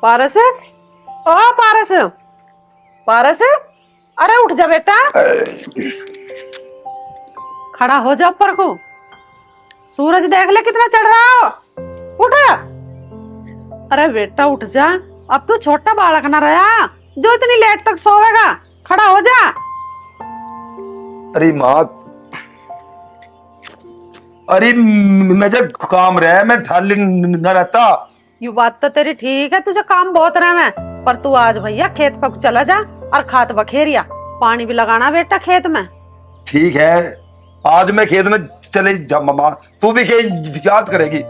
पारस, ओ पारस, पारस, अरे उठ जा बेटा, खड़ा हो जा ऊपर को। सूरज देख ले कितना चढ़ रहा हो, उठ। अरे बेटा उठ जा, अब तो छोटा बालक ना रहा जो इतनी लेट तक सोएगा। खड़ा हो जा। अरे माँ, अरे मुझे काम रहा है, मैं ठाली न रहता। ये बात तो तेरी ठीक है, तुझे काम बहुत रहा है, पर तू आज भैया खेत पक चला जा और खाद बखेरिया, पानी भी लगाना बेटा खेत में। ठीक है, आज मैं खेत में चले जा मामा, तू भी खेत याद करेगी।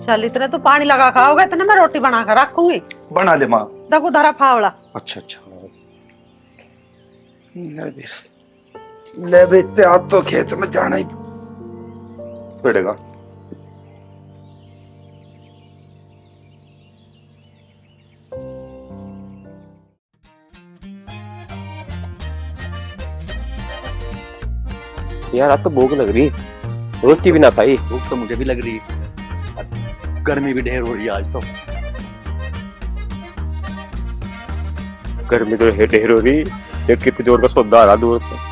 चल इतने तू पानी लगा खाओगे, इतने मैं रोटी बना कर रखूंगी। बना ले माँ। देखो धरा फावड़ा। अच्छा अच्छा, ले बेटे, आज तो खेत में जाना ही पड़ेगा। यार आज तो भूख लग रही, रोटी भी ना खाई। भूख तो मुझे भी लग रही है, गर्मी भी ढेर हो रही है आज तो। गर्मी तो ढेर हो रही, देख कितनी जोर का सौदा आ रहा दूर पे।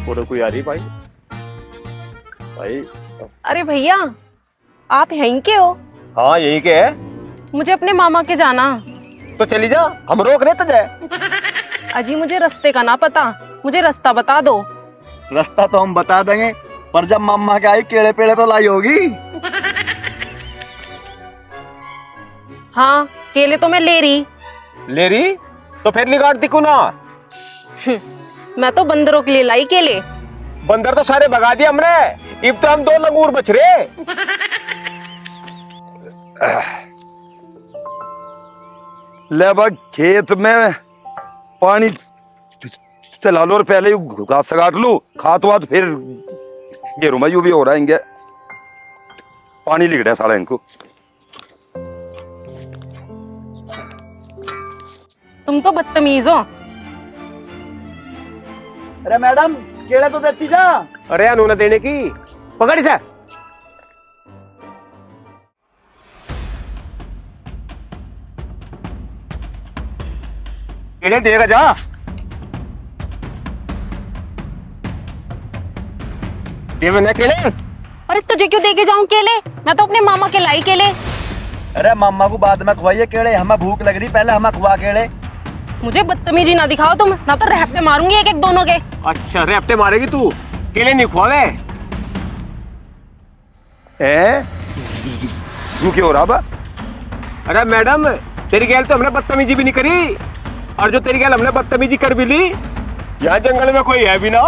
और कोई आ रही भाई? भाई अरे भैया, आप यहीं के हो? हाँ यही के है। मुझे अपने मामा के जाना। तो चली जा, हम रोक रहे तुझे। अजी मुझे रास्ते का ना पता, मुझे रास्ता बता दो। रास्ता तो हम बता देंगे, पर जब मम्मा के आई केले पेड़े तो लाई होगी। हाँ केले तो मैं ले रही। तो फिर निकालती क्यों ना? मैं तो बंदरों के लिए लाई केले। बंदर तो सारे भगा दिए हमने, अब तो हम 2 लंगूर बच रहे। ले बा, खेत में पानी चला लो और पहले ही घास काट लो, खात वात फिर गेरू में यू भी हो रहा है, पानी लिख रहा है साला इनको। तुम तो बदतमीज हो। अरे मैडम, केले तो देती जा। अरे अनु न देने की, पकड़ इसे। केले देगा जा। ये मैंने केले। अरे तुझे क्यों देके जाऊं केले? मैं तो अपने मामा के लाई केले। अरे मम्मा को बाद में खुआइए केले, हमें भूख लग रही, पहले हमें खुआ केले। मुझे बदतमीजी ना दिखाओ तुम, ना तो रहपटे मारूंगी एक एक दोनों के। अच्छा रेपटे मारेगी तू, केले नहीं खुआवे। तू क्यों हो रहा बा? अरे मैडम, तेरी गैल तो हमने बदतमीजी भी नहीं करी, और जो तेरी गैल हमने बदतमीजी कर भी ली, यहाँ जंगल में कोई है भी ना।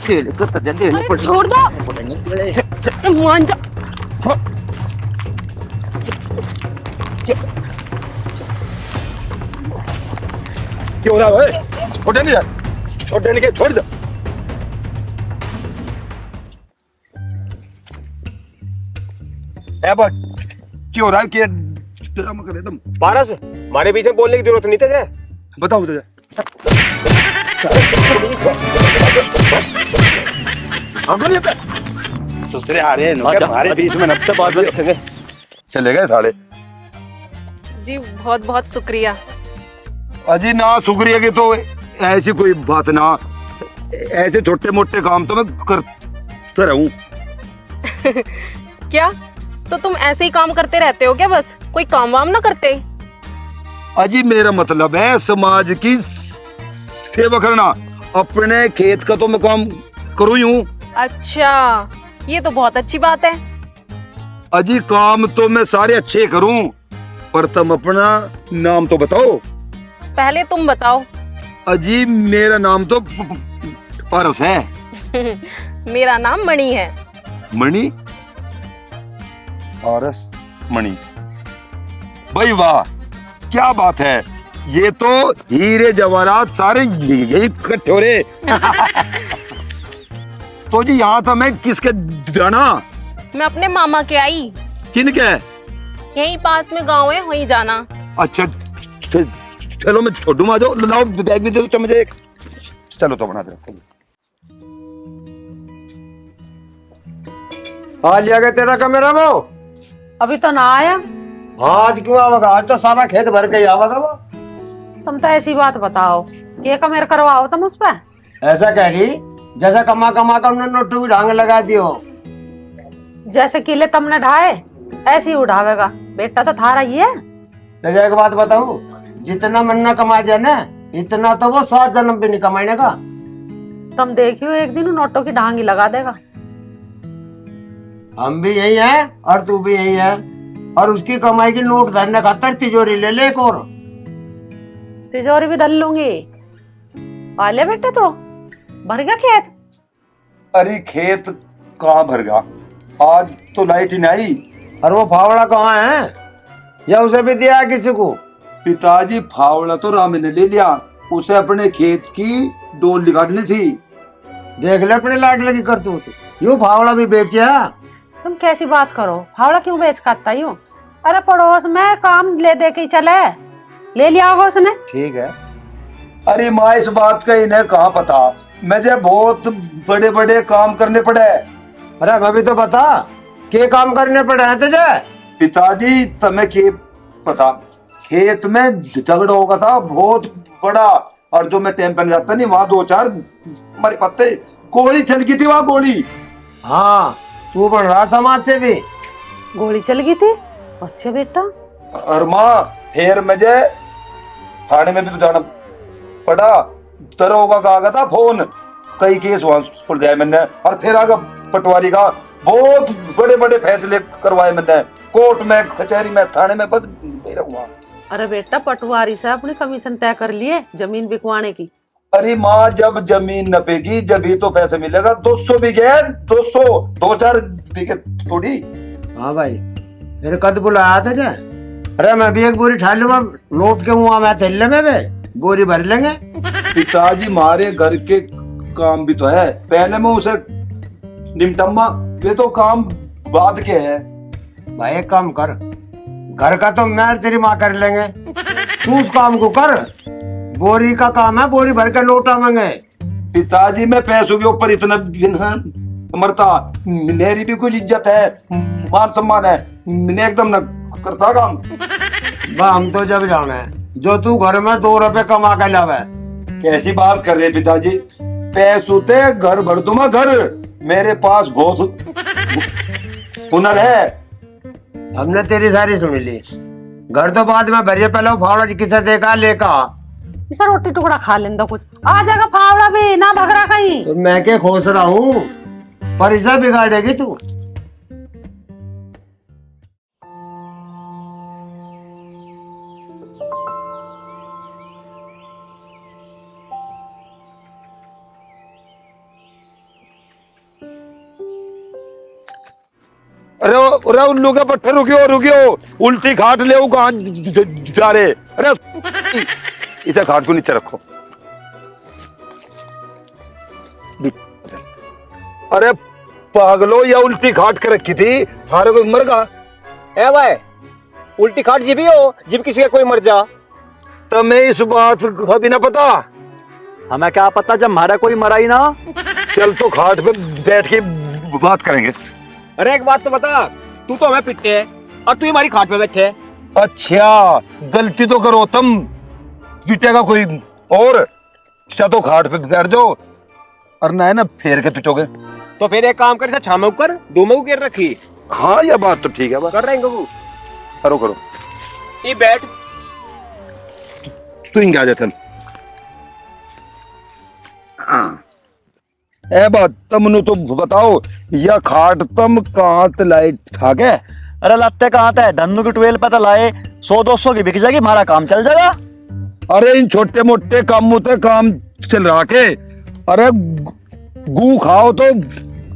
केले को तो जल्दी अरे छोड़ दो, मान जा। क्यों हो रहा है? छोटे नहीं के छोड़ दो। क्यों हो रहा है? क्या ड्रामा कर रहे तुम? पारस, हमारे बीच में बोलने की जरूरत नहीं तुझे। बताओ तुझे। ससुरे आ रहे हैं हमारे बीच में, नब्बे बाद में देखेंगे। चले गए साले। जी बहुत बहुत शुक्रिया। अजी ना शुक्रिया की तो ऐसी कोई बात ना, ऐसे छोटे मोटे काम तो मैं करता रहूं। क्या तो तुम ऐसे ही काम करते रहते हो क्या? बस कोई काम वाम ना करते? अजी मेरा मतलब है समाज की सेवा करना, अपने खेत का तो मैं काम करूं ही हूं। अच्छा, ये तो बहुत अच्छी बात है। अजी काम तो मैं सारे अच्छे करूं, पर तुम अपना नाम तो बताओ। पहले तुम बताओ। अजी मेरा नाम तो पारस है। मेरा नाम मणि है। मणि? पारस मणि, भाई वाह, क्या बात है। ये तो हीरे जवाहरात सारे यही इकट्ठे हो रहे। तो जी यहाँ था मैं किसके जाना? मैं अपने मामा के आई। किन के? यहीं पास में गांव है, वहीं जाना। अच्छा चलो मैं छोड़ू, आ जाओ, लाओ बैग भी दे दो चम्मच एक। चलो तो बना दे। आ लिया गया तेरा कैमरा वो? अभी तो ना आया। आज क्यों आवेगा? आज तो सारा खेत भर के ही आवेगा वो। तुम तो ऐसी बात बताओ, ये कमेर करवाओ तुम उस पर। ऐसा कह रही जैसा कमा कमा कर उन्होंने नोटू की ढांग लगा दियो। जैसे किले तुमने ढाए ऐसे ही उठावेगा। बेटा तो थारा ही है। तेरे एक बात बताऊं, जितना मन्ना कमा दिया ना, इतना तो वो 100 जन्म भी नहीं कमाने का। तुम देखियो एक दिन नोटों की ढांग ही लगा देगा। हम भी यही हैं और तू भी यही है, और उसकी कमाई की नोट धरने खातर तिजोरी ले ले एक और। तिजोरी भी धर लूंगी। पाले बेटे तो भर गया खेत। अरे खेत कहाँ भर गया, आज तो लाइट ही नहीं। और वो फावड़ा कहाँ है, या उसे भी दिया किसी को? पिताजी फावड़ा तो राम ने ले लिया, उसे अपने खेत की डोल निकालनी थी। देख ले अपने लाड लगी करतूत, यूं फावड़ा भी बेचिया। तुम कैसी बात करो, फावड़ा क्यों बेच खाता यूं? अरे पड़ोस में काम ले दे के चले, ले लिया होगा उसने। ठीक है। अरे माँ इस बात का इन्हें कहाँ पता, मुझे बहुत बड़े बड़े काम करने पड़े। अरे मैं भी तो बता के काम करने पड़े हैं तुझे। पिताजी तुम्हें के पता, खेत में झगड़ा होगा था बहुत बड़ा, और जो मैं टाइम पर जाता नहीं वहां 2-4 हमारे पत्ते गोली चल गई थी वहां गोली। हाँ तू बन रहा समाज से भी। गोली चल गई थी? अच्छा बेटा। और माँ फिर मुझे थाने में भी तो जाना पड़ा, दरोगा का आ गया था फोन, कई केस वहां सुल जाए मैंने, और फिर आगे पटवारी का बहुत बड़े बड़े फैसले करवाए मैंने, कोर्ट में, कचहरी में, थाने में, बस मेरा हुआ। अरे बेटा पटवारी से अपनी कमीशन तय कर लिए जमीन बिकवाने की। अरे माँ जब जमीन नपेगी जब ही तो पैसे मिलेगा। 200 बीघे, 200, 2-4 बीघे थोड़ी। हाँ भाई मेरे कद बुलाया था जा। अरे मैं भी एक बोरी ठा लूंगा, नोट के मुँह में थैले में भी बोरी भर लेंगे। पिताजी हमारे घर के काम भी तो है, पहले मैं उसे निमटम्मा, वे तो काम बाद के है। भाई एक काम कर, घर का तो मैं और तेरी माँ कर लेंगे, तू उस काम को कर। बोरी का काम है, बोरी भर के नोट आवेंगे। पिताजी मैं पैसों के ऊपर इतना बिना मरता, मेरी भी कुछ इज्जत है, मान सम्मान है, मैं एकदम न करता काम। हम तो जब जाना है जो तू घर में 2 रुपए कमा के लावे। कैसी बात कर रहे पिताजी, पैसों ते घर भर दूंगा घर, मेरे पास बहुत हुनर है। हमने तेरी सारी सुन ली, घर तो बाद में भरिए, पहले वो फावड़ा जी किसे देखा लेका। इसे रोटी टुकड़ा खा लेंदा कुछ, आ जाएगा फावड़ा भी ना भगरा कहीं। तो मैं के खोस रहा हूँ, पर इसे बिगाड़ेगी तू। अरे अरे उल्लू के पट्टे रुकियो रुकियो, उल्टी खाट ले कहाँ जा रहे? अरे इसे खाट को नीचे रखो। अरे पागलो, या उल्टी खाट के रखी थी, थारे कोई मर गया? ए भाई उल्टी खाट जी भी हो, जिब किसी का कोई मर जा। तुम्हें इस बात का भी ना पता? हमें क्या पता जब हमारा कोई मरा ही ना। चल तो खाट पे बैठ के बात करेंगे। अरे एक बात तो बता, तू तो हमें पिटते है और तू हमारी खाट पे बैठे है। अच्छा गलती तो करो तुम, पिटेगा कोई और? अच्छा तो खाट पे बैठ जाओ, और ना है ना फेर के पिटोगे। तो फिर एक काम कर, छामे कर 2 में गिर रखी। हाँ यह बात तो ठीक है, बात कर रहे हैं करो करो। ये बैठ, तू इंगे आ जा चल। हाँ ए बात तुमने तो बताओ, यह खाट तुम कहाँ तलाई ठा के? अरे लत्ते कहाँ थे, धनु की 12 पे तो लाए, 100-200 की बिक जाएगी, हमारा काम चल जाएगा। अरे इन छोटे मोटे कामों से काम चल रहा के? अरे गू खाओ तो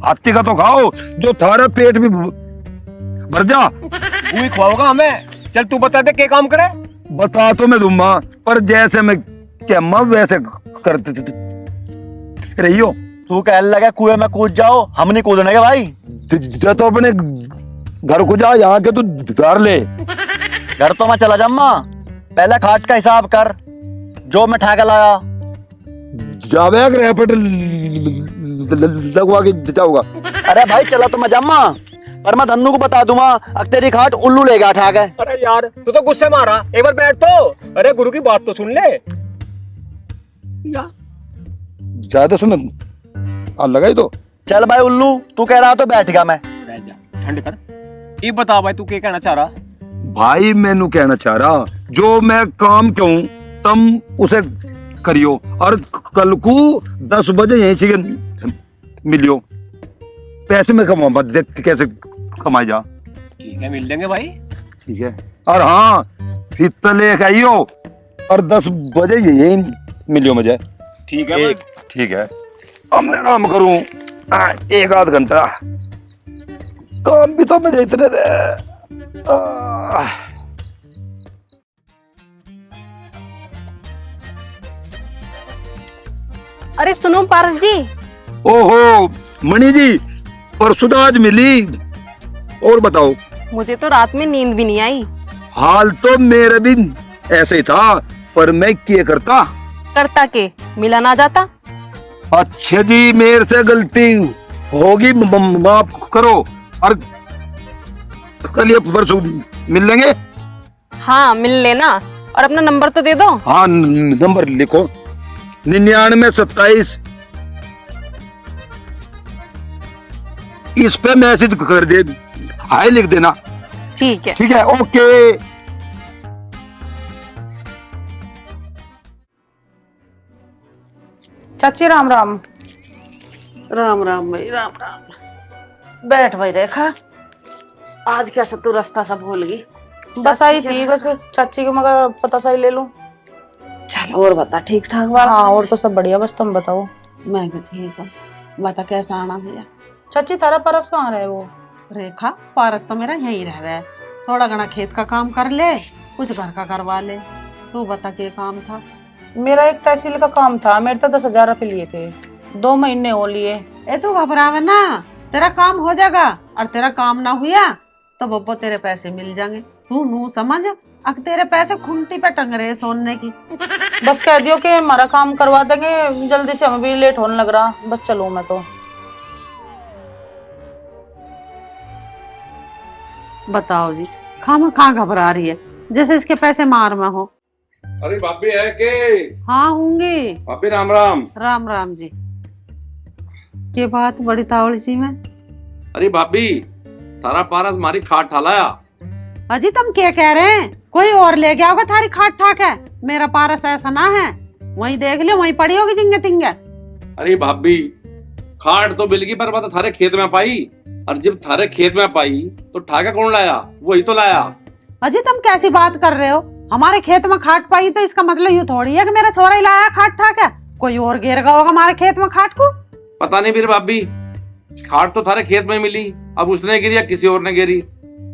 हाथी का तो खाओ, जो थारा पेट भी भर जा। वही खुआओगा हमें। चल तू बता दे क्या काम करे। बता तो मैं दूंगा, पर जैसे मैं कहमा वैसे करते रहियो। तू कहने लगा कुएं में कूद जाओ, हम नहीं कूदने के भाई। जो तो अपने घर को जा, यहाँ के तू धर ले। घर तो मैं चला जाऊंगा, पहले खाट का हिसाब कर जो मैं ठा के लाया। जावे रैपट लगवा के जाऊंगा। अरे भाई चला तो मैं जाऊंगा, पर मैं धन्नू को बता दूंगा अब तेरी खाट उल्लू लेगा ठा के। अरे यार तू तो गुस्से में आ रहा, एक बार बैठ तो। अरे गुरु की बात तो सुन ले। ज्यादा सुन लगाई तो। चल भाई उल्लू, तू कह रहा तो बैठ गया मैं। बैठ जा, ठंड कर। ये बता भाई तू क्या कहना चाह रहा? भाई मैनू कहना चाह रहा, जो मैं काम क्यों तुम उसे करियो, और कल को 10 बजे यहीं से मिलियो। पैसे में कमाऊंगा, देख कैसे कमाई जा। ठीक है, मिल लेंगे भाई। ठीक है, और हाँ फिर लेके आइयो, और 10 बजे यहीं मिलियो मुझे। ठीक है भाई। ठीक है, अब मैं आराम करूं 1-8 घंटा। काम भी तो मुझे इतने अरे सुनो पारस जी। ओहो मणि जी, परसों तो आज मिली। और बताओ। मुझे तो रात में नींद भी नहीं आई। हाल तो मेरा भी ऐसे ही था, पर मैं क्या करता के मिला ना जाता। अच्छा जी, मेरे से गलती होगी, माफ करो। और कल या परसों मिल लेंगे। हाँ मिल लेना, और अपना नंबर तो दे दो। हाँ नंबर लिखो, 9927। इस पे मैसेज कर दे, हाय लिख देना। ठीक है। ठीक है, ओके। चाची राम राम। राम राम भाई, राम राम। बैठ भाई, रेखा आज कैसे तू रास्ता सब भूल गई? बस आई थी, बस चाची को मगर पता सही ले लूं। चल और बता, ठीक ठाक बात? हाँ और तो सब बढ़िया, बस तुम बताओ। मैं भी ठीक हूँ। बता कैसा आना भैया? चाची तारा परस कहाँ रहे वो? रेखा पारस तो मेरा यहीं रह रहा है, थोड़ा घना खेत का काम कर ले, कुछ घर का करवा ले। तू बता क्या काम था? मेरा एक तहसील का काम था, मेरे तो 10,000 रुपये लिए थे, 2 महीने हो लिए। ए तू घबरावे ना, तेरा काम हो जाएगा। और तेरा काम ना हुआ तो बब्बो तेरे पैसे मिल जाएंगे। तू नू समझ, अब तेरे पैसे खुंटी पे टंग रहे सोने की। बस कह दियो कि हमारा काम करवा देंगे जल्दी से, हमें भी लेट होने लग रहा। बस चलूं मैं तो। बताओ जी, खामा खा घबरा रही है जैसे इसके पैसे मार में हो। अरे भाभी है के? हाँ होंगे। भाभी राम राम। राम राम जी। ये बात बड़ी तावड़ी सी में। अरे भाभी, थारा पारस हमारी खाट ठालाया। अजी तुम क्या कह रहे हैं? कोई और ले गया होगा थारी खाट ठाक है, मेरा पारस ऐसा ना है। वहीं देख लियो, वहीं पड़ी होगी जिंगे तिंगे। अरे भाभी, खाट तो बिलगी पर बात थारे खेत में पाई, और जब थारे खेत में पाई तो ठाका कौन लाया? वही तो लाया। अजी तुम कैसी बात कर रहे हो? हमारे खेत में खाट पाई तो इसका मतलब यूं थोड़ी है कि मेरा छोरा ही लाया खाट ठाक है। कोई और घेर गया होगा हमारे खेत में खाट को। पता नहीं फिर भाभी, खाट तो थारे खेत में मिली, अब उसने गिरी या किसी और ने गिरी?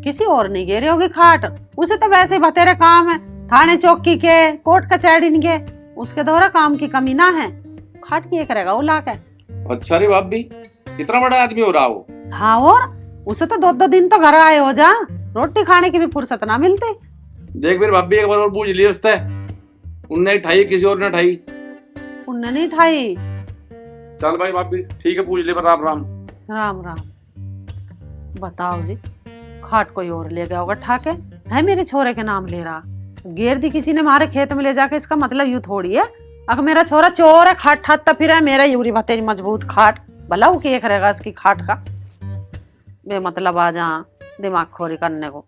किसी और नहीं घेरी होगी खाट, उसे तो वैसे ही बतेरे काम है, थाने चौकी के, कोर्ट कचहरी के, उसके द्वारा काम की कमी ना है। खाट की करेगा वो लाके। अच्छा रे भाभी, कितना बड़ा आदमी हो रहा हो। हाँ और उसे तो 2-2 दिन तो घर आए हो जा, रोटी खाने की भी फुर्सत ना मिलती। देख फिर भाभी, एक बार और पूछ लिए उससे, उनने ठाई किसी और ने ठाई? उनने नहीं ठाई। चल भाई भाभी, ठीक है, पूछ ले। पर राम राम। राम राम। बताओ जी, खाट कोई और ले गया होगा ठाके, है मेरे छोरे के नाम ले रहा। गेर दी किसी ने हमारे खेत में ले जाके, इसका मतलब यूं थोड़ी है अगर मेरा छोरा चोर है खाट ठाता फिर है मेरा यूरी भतेज मजबूत खाट। भला वो क्या करेगा इसकी खाट का? बे मतलब आ जा दिमाग खोरी करने को।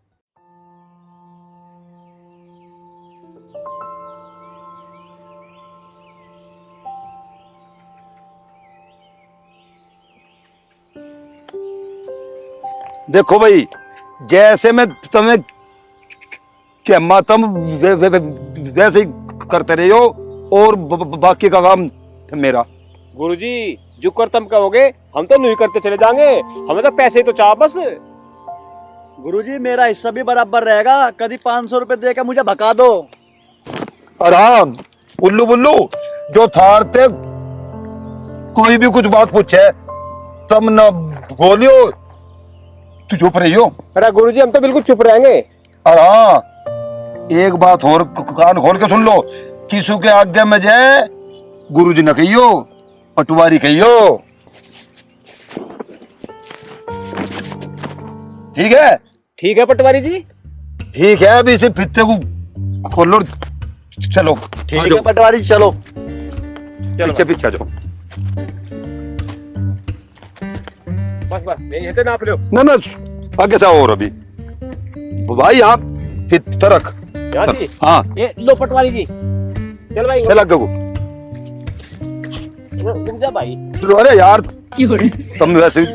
देखो भाई, जैसे मैं तुम्हें कहमा तुम वैसे ही करते रहो, और बाकी का काम मेरा। गुरुजी जो कर तुम कहोगे हम तो नहीं करते चले जाएंगे, हमें तो पैसे ही तो चाह बस। गुरुजी मेरा हिस्सा भी बराबर रहेगा, कभी 500 रुपए दे के मुझे भगा दो। और हाँ उल्लू बुल्लू, जो थार थे कोई भी कुछ बात पूछे तब न बोलियो, तू चुप रहियो। अरे गुरुजी हम तो बिल्कुल चुप रहेंगे। और हाँ, एक बात और कान खोल के सुन लो, किसी के आगे में जाए गुरुजी न कहियो, पटवारी कहियो, ठीक है? ठीक है पटवारी जी। ठीक है, अभी इसे फित्ते को खोलो, चलो ठीक है पटवारी जी, चलो। पीछे पीछे जाओ। बस यही है, नाप लो। ना ना, आगे से और अभी भाई आप फिर रख। यहाँ जी? हाँ ये लो पटवारी जी, चल भाई चल आगे को। रुक जा भाई। अरे यार तुम वैसे ही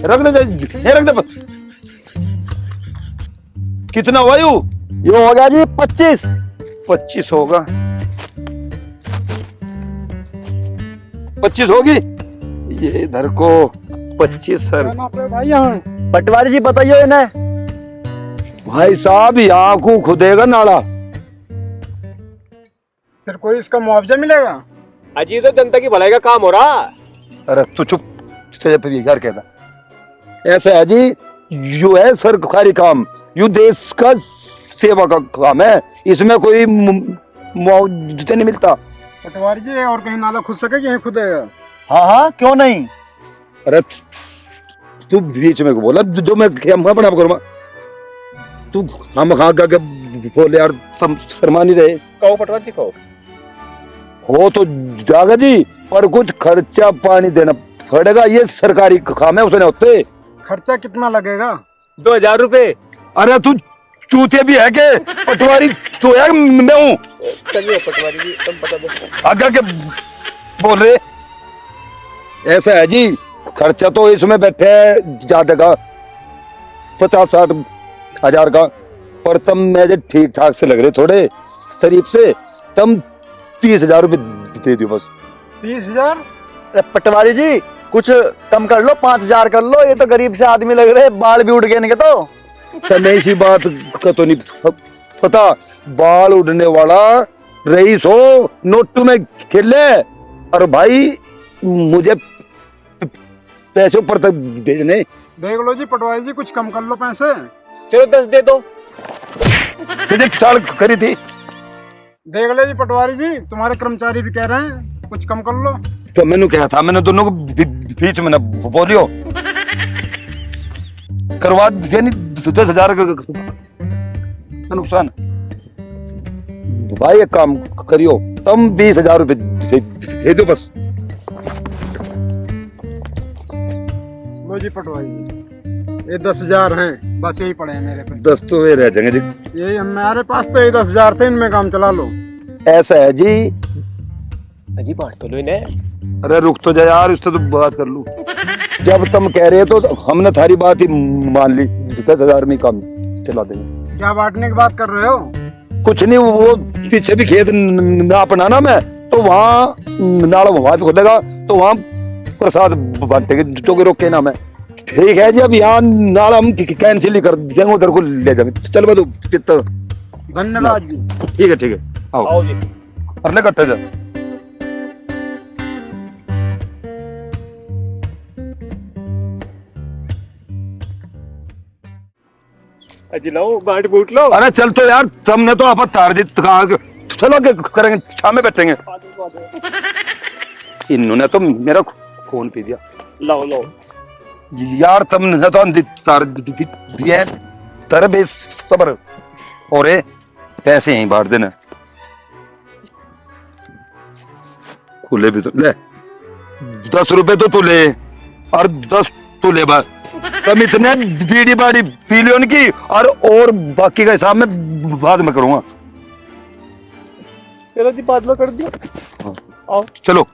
रख दे, ये रख दे। कितना हुआ यू? ये हो गया जी 25। 25 होगा, 25 होगी ये इधर को 25 सर। भाई यहाँ पटवारी जी बताइए इन्हें। भाई साहब यहाँ को खुदेगा नाला, फिर कोई इसका मुआवजा मिलेगा? अजी तो जनता की भलाई का काम हो रहा। अरे तू चुप, यार कहता ऐसा है जी, यू है सरकारी काम, यू देश का सेवा का काम है, इसमें कोई मुआवजा नहीं मिलता। पटवारी जी और कहीं नाला खुद सके कि यहीं खुदेगा? हाँ हाँ क्यों नहीं। अरे तू बीच में को बोला, जो मैं अपना करूँगा, तू हम खा के बोले यार, शर्मा नहीं रहे। कहो पटवारी जी कहो। हो तो जागा जी, पर कुछ खर्चा पानी देना पड़ेगा, ये सरकारी काम है, उसने होते। खर्चा कितना लगेगा? 2000 रुपए। अरे तू चूते भी है के पटवारी? तू है मैं हूँ? चलिए पटवारी जी तुम बता दो। आगे के बोल रहे ऐसा है जी, खर्चा तो इसमें बैठे ज्यादा का 50-60 हजार का, पर तुम मुझे ठीक ठाक से लग रहे, थोड़े शरीफ से, तुम 30,000 रुपये दे दो बस। 30,000? अरे पटवारी जी कुछ कम कर लो, 5,000 कर लो, ये तो गरीब से आदमी लग रहे, बाल भी उड़ गए इनके तो। नहीं सी बात का तो नहीं पता, बाल उड़ने वाला रईस हो, नोटू में खेले, और भाई मुझे पैसे ऊपर तक भेजने। देख लो जी पटवारी जी, कुछ कम कर लो पैसे। चलो 10 दे दो। चाल करी थी। देख लो जी पटवारी जी, तुम्हारे कर्मचारी भी कह रहे हैं, कुछ कम कर लो। तो मैंने कहा था, मैंने दोनों को बीच में ना बोलियो, करवा दिया नहीं 10,000 का नुकसान। भाई एक काम करियो, तुम 20,000 रुपये दे दो बस। लो जी पटवारी जी, ये 10,000 हैं, बस यही पड़े हैं मेरे पे। 10 तो वे रह जाएंगे जी। यही हमारे पास तो ये 10,000 थे, इनमें काम चला लो। ऐसा है जी। अजी बांट तो लो इन्हें। अरे रुक तो जा यार, इससे तो बात कर लूं। जब तुम कह रहे हो तो हमने थारी बात ही मान ली, 10,000 में काम चला देंगे। क्या बांटने की बात कर रहे हो? कुछ नहीं, वो पीछे भी खेत ना अपना ना, मैं तो वहाँ नाला वहाँ भी खोदेगा, तो वहाँ प्रसाद बांटेंगे, जो के रोके ना मैं। ठीक है जी, अब यहाँ नाला हम कैंसिल ही कर देंगे, उधर को ले जाएंगे। चल बदू कितना धन्यवाद जी। ठीक है आओ आओ जी। अगले कट्टे जा। अजी लो बांट बूट लो। अरे चल तो यार, तुमने तो आप तार दी, चलो आगे करेंगे, शाम में बैठेंगे। इन्होंने तो मेरा खून पी दिया। लो लो यार, तुमने तो तार दिया, तेरे बेस सबर, और पैसे यहीं बांट देना। खुले भी तो ले, 10 रुपए तो तू ले, और 10 तू ले बा। तुम इतने बीड़ी बाड़ी पी लो उनकी, और बाकी का हिसाब में बाद में करूंगा। चलो जी बाद में कर दियो। आओ चलो।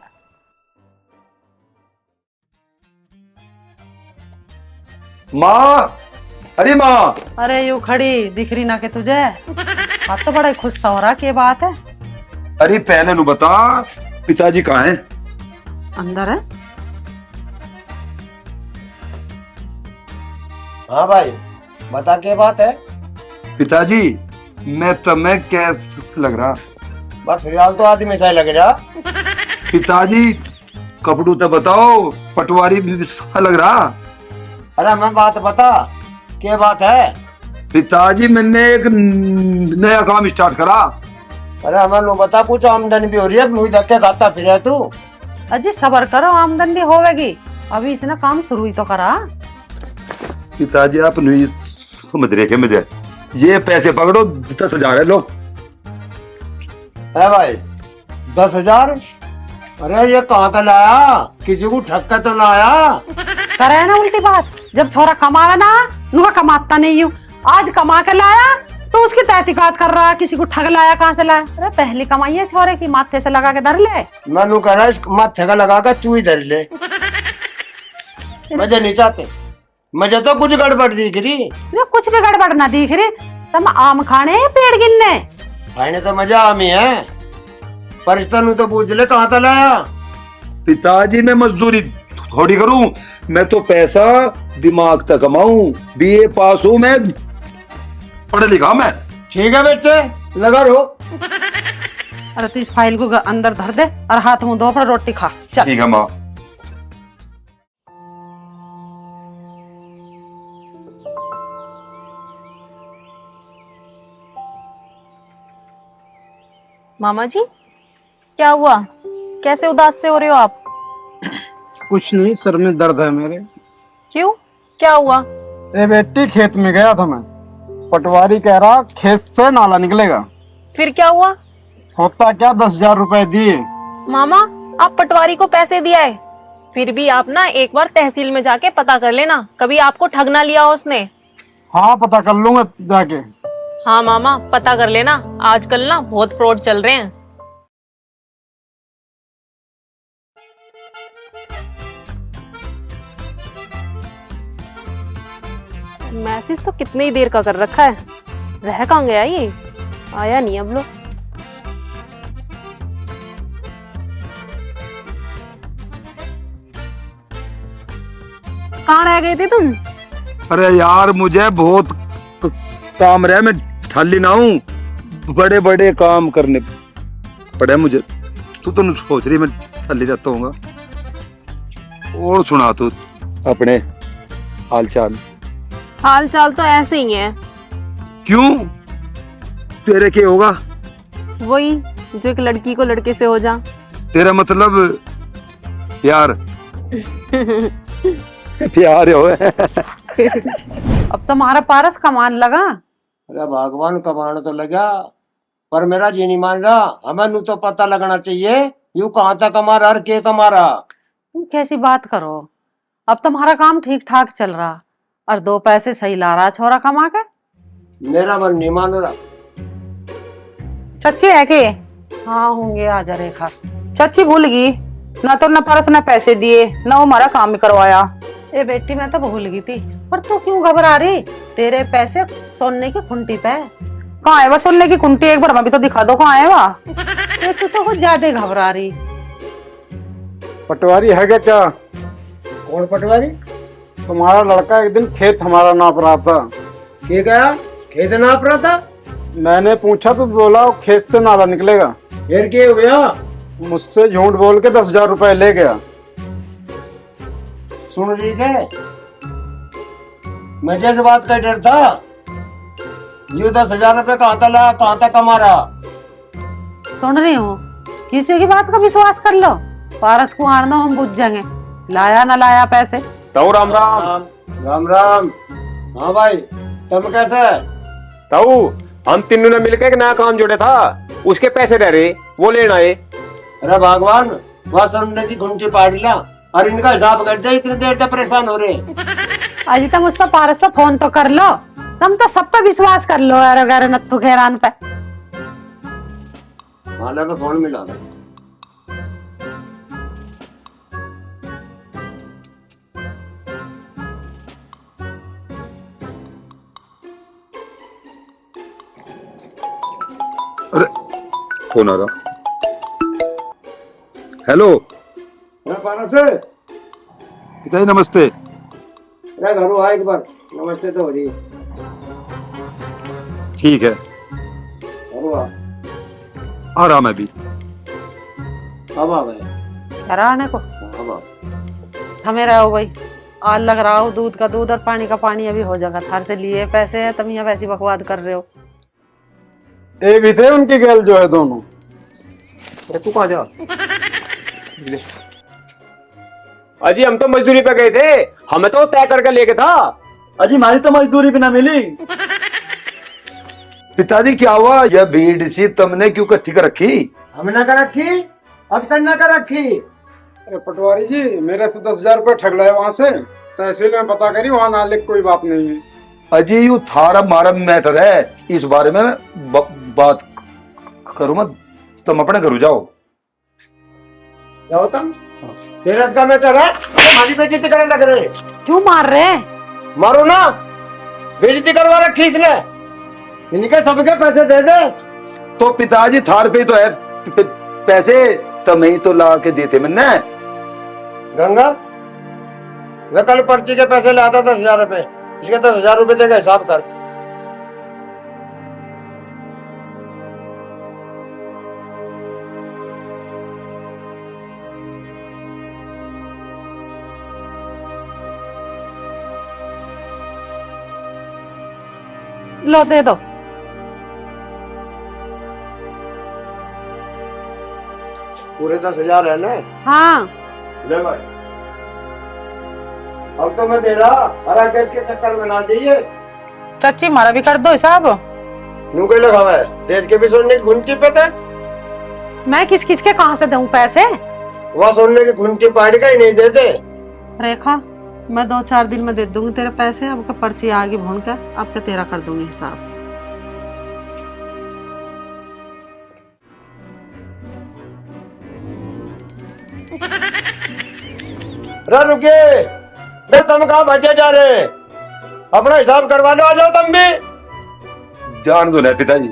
माँ, अरे माँ। अरे यू खड़ी दिख रही ना के तुझे? आप तो बड़ा ही खुश हो रहा, क्या बात है? अरे पहले नु बता, पिताजी कहाँ हैं? अंदर है। हाँ भाई बता क्या बात है। पिताजी, मैं तुम्हें कैसे लग रहा? बस फिलहाल तो आदमी ऐसा ही लग रहा। पिताजी कपड़ू तो बताओ, पटवारी भी लग रहा। अरे मैं बात बता, क्या बात है? पिताजी मैंने एक नया काम स्टार्ट करा। अरे हमें लो बता, कुछ आमदनी भी हो रही है, मुझे धक्के खाता फिर तू। अजी सबर करो, आमदनी भी होवेगी। अभी इसने काम शुरू ही तो करा। पिताजी आप नहीं समझ रहे क्या मुझे? ये पैसे पकड़ो, 10,000 है लो। है भाई 10,000? अरे ये कहाँ का लाया? किसी को ठग कर तो लाया? करे ना उल्टी बात। जब छोरा कमावे ना, नुका कमाता नहीं हूँ। आज कमा के लाया तो उसकी तहकीकात कर रहा है, किसी को ठग लाया, कहाँ से लाया। अरे पहली कमाई है छोरे की, माथे से लगा के धर ले। मैनू कह रहा है माथे का लगा कर तू इधर ले। मजे नहीं चाहते, मुझे तो कुछ गड़बड़ दिख रही। जो कुछ भी गड़बड़ ना दिख रही, तुम आम खाने पेड़ गिनने। भाई ने तो मजा आमी है, परिस्तानू तो पूछ ले कहाँ था लाया। पिताजी मैं मजदूरी थोड़ी करूं, मैं तो पैसा दिमाग तक कमाऊं। बीए पास हूं मैं, पढ़ा लिखा मैं। ठीक है बेटे, लगा रहो। अरे तो इस फाइल को अंदर धर दे और हाथ मुंह धो, अपना रोटी खा चल। ठीक है माँ। मामा जी क्या हुआ, कैसे उदास से हो रहे हो आप? कुछ नहीं, सर में दर्द है मेरे। क्यों, क्या हुआ? ए बेटी, खेत में गया था मैं, पटवारी कह रहा खेत से नाला निकलेगा। फिर क्या हुआ? होता क्या, 10,000 रुपए दिए। मामा आप पटवारी को पैसे दिया है, फिर भी आप ना एक बार तहसील में जाके पता कर लेना, कभी आपको ठग ना लिया हो उसने। हाँ पता कर लूंगा जाके। हाँ मामा पता कर लेना, आजकल ना बहुत फ्रॉड चल रहे हैं। मैसेज तो कितनी ही देर का कर रखा है, रह कहाँ गया ये, आया नहीं अब लो। कहाँ रह गए थे तुम? अरे यार मुझे बहुत काम रहा, मैं ठाली ना हूँ, बड़े बड़े काम करने पड़े मुझे। तू तो सोच रही मैं ठाली जाता हूँ। और सुना तू अपने हाल चाल। हाल चाल तो ऐसे ही है। क्यों, तेरे क्या होगा? वही जो एक लड़की को लड़के से हो जा। तेरा मतलब प्यार? प्यार हो। अब तुम्हारा पारस कमान लगा। अरे भगवान कमाने तो लगा, पर मेरा जी नहीं मान रहा। हमें नू तो पता लगना चाहिए यू कहाँ तक कमा रहा और के कमा रहा। तुम कैसी बात करो, अब तुम्हारा काम ठीक ठाक चल रहा और 2 पैसे सही ला रहा छोरा कमा के। मेरा मन नहीं मान रहा। चाची है के? हाँ होंगे, आजा रेखा। चाची भूल गई ना, तो ना पारस ने पैसे दिए ना वो हमारा काम भी करवाया। ए बेटी मैं तो भूल गई थी, पर तू क्यों घबरा रही? तेरे पैसे सोने की खुंटी पे। कहाँ है वह सोने की कुंटी, एक बार हमें भी तो दिखा दो, कहाँ है वह? ये तू तो कुछ ज्यादा घबरा रही। पटवारी है क्या? कौन पटवारी? तुम्हारा लड़का एक दिन खेत हमारा नाप रहा था। के गया खेत नाप रहा था? मैंने पूछा तो बोला वो खेत से नाला निकलेगा। फिर क्या हो गया? मुझसे झूठ बोल के 10,000 रुपए ले गया। सुन रही है, मैं जैसे बात का डर था। ये 10,000 रुपए कहाँ तक ला, कहाँ तक कमा रहा? सुन रही हूँ, किसी की बात का विश्वास कर लो। पारस को आना हम बुझ जाएंगे, लाया ना लाया पैसे। ताऊ राम राम। राम राम। हाँ भाई, तुम कैसे है? ताऊ हम तीनों ने मिलकर एक नया काम जोड़े था, उसके पैसे रह रहे, वो लेना है। अरे भगवान, वह सोने की घुंटी पाड़ ला और इनका हिसाब कर दे, इतनी देर तक परेशान हो रहे। अजी तुम उस पर पारस पर फोन तो कर लो, तुम तो सब पे विश्वास कर लो यार, अगर नत्थु खेरान पे। माला पे फोन मिला था। अरे फोन आ रहा। हेलो पारस, पिताजी नमस्ते। अरे घर आ एक बार, नमस्ते तो हो रही। ठीक है, घर आ आ रहा मैं भी। अब आ गए। करा आने को थमे रहो भाई। आज लग रहा हो दूध का दूध और पानी का पानी अभी हो जाएगा। थार से लिए पैसे है, तुम यहाँ वैसी बकवाद कर रहे हो। ये भी थे उनकी गैल जो है दोनों। अरे तू कहाँ जा? अजी हम तो मजदूरी पे गए थे, हमें तो तय करके लेके था। अजी हमारी तो मजदूरी भी ना मिली। पिताजी क्या हुआ? यह भीड़ सी तुमने क्यों इकट्ठी कर रखी? हमने कर रखी, अब तक न कर रखी। अरे पटवारी जी, मेरे से 10,000 रुपये ठग लाए वहां से। तहसील में पता करी, वहां नालिक कोई बात नहीं है। अजी यू थारा मारा मैटर है, इस बारे में मैं बात करूँ मत, तुम अपने घरों जाओ। जाओ तुम, तेरा इसका मैटर है, हमारी बेइज्जती करने लग रहे। क्यों मार रहे हैं? मारो ना, बेइज्जती करवा रखी इसने। इनके सबके पैसे दे दे। तो पिताजी थार पे तो है पैसे, तुम्हें ही तो ला के देते मैंने। गंगा, वे कल पर्ची के पैसे लाता 10,000 रुपए, इसके 10,000 रुपए देगा, हिसाब कर। लो दे दो। पूरे 10,000 है ना? हाँ ले भाई, अब तो मैं दे रहा, अरे गैस के चक्कर में ना जाइए। चाची हमारा भी कर दो हिसाब। नू कोई लगा हुआ है, देश के भी सोने की घुंटी पे थे। मैं किस किस के कहाँ से दूं पैसे? वहाँ सोने की घुंटी पाड़ का ही नहीं देते। रेखा, मैं 2-4 दिन में दे दूंगी तेरे पैसे। अब का पर्ची आ गई भून कर, अब का तेरा कर दूंगी हिसाब। अरे रुकिए, तुम कहाँ बचे जा रहे हैं? अपना हिसाब करवा लो, आ जाओ तुम भी। जान दो ना पिताजी।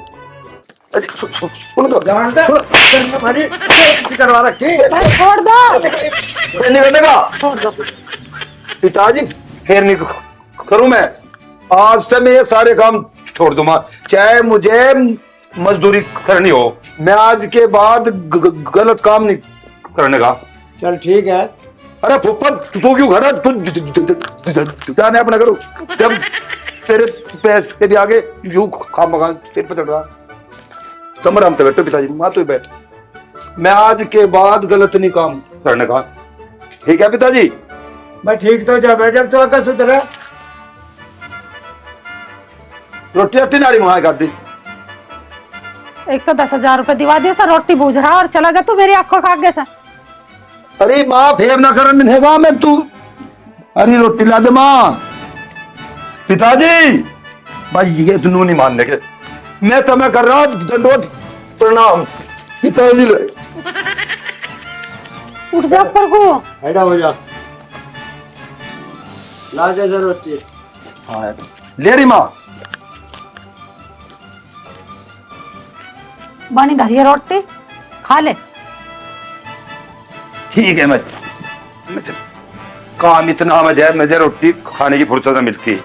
सुन दो, जान दे, हमारी बेइज्जती करवा रखी। छोड़ दो, नहीं करने का। छोड़ दो। पिताजी फिर नहीं करूं मैं, आज से मैं ये सारे काम छोड़ दूंगा, चाहे मुझे मजदूरी करनी हो। मैं आज के बाद गलत काम नहीं करने का। चल ठीक है। अरे फुप्पा, तू क्यों घर है? तू जाने अपना करो, जब तेरे पैसे भी आगे यूं खाम मकान सिर पे चढ़ रहा। तुम आराम से बैठो पिताजी, माँ तू बैठ। मैं आज के बाद गलत नहीं काम करने का, ठीक है पिताजी? मैं ठीक तो जब तो आकर सुधरा। रोटी रोटी नारी मंगा कर दी। एक तो 10,000 रुपए दिवा दियो सर, रोटी बूझ रहा और चला जा तू मेरी आंखों का आगे से। अरे माँ फेर ना करन है मैं तू। अरे रोटी ला दे माँ। पिताजी भाई ये तू नहीं मानने के, मैं तुम्हें कर रहा दंडोत प्रणाम। पिताजी उठ जा पर को। बैठा हो जा, ला दे जरूरत थी। हाँ ले रही माँ। बनी धरिए रोटी, खा ले। ठीक है, मैं काम इतना मुझे रोटी खाने की फुर्सत मिलती है।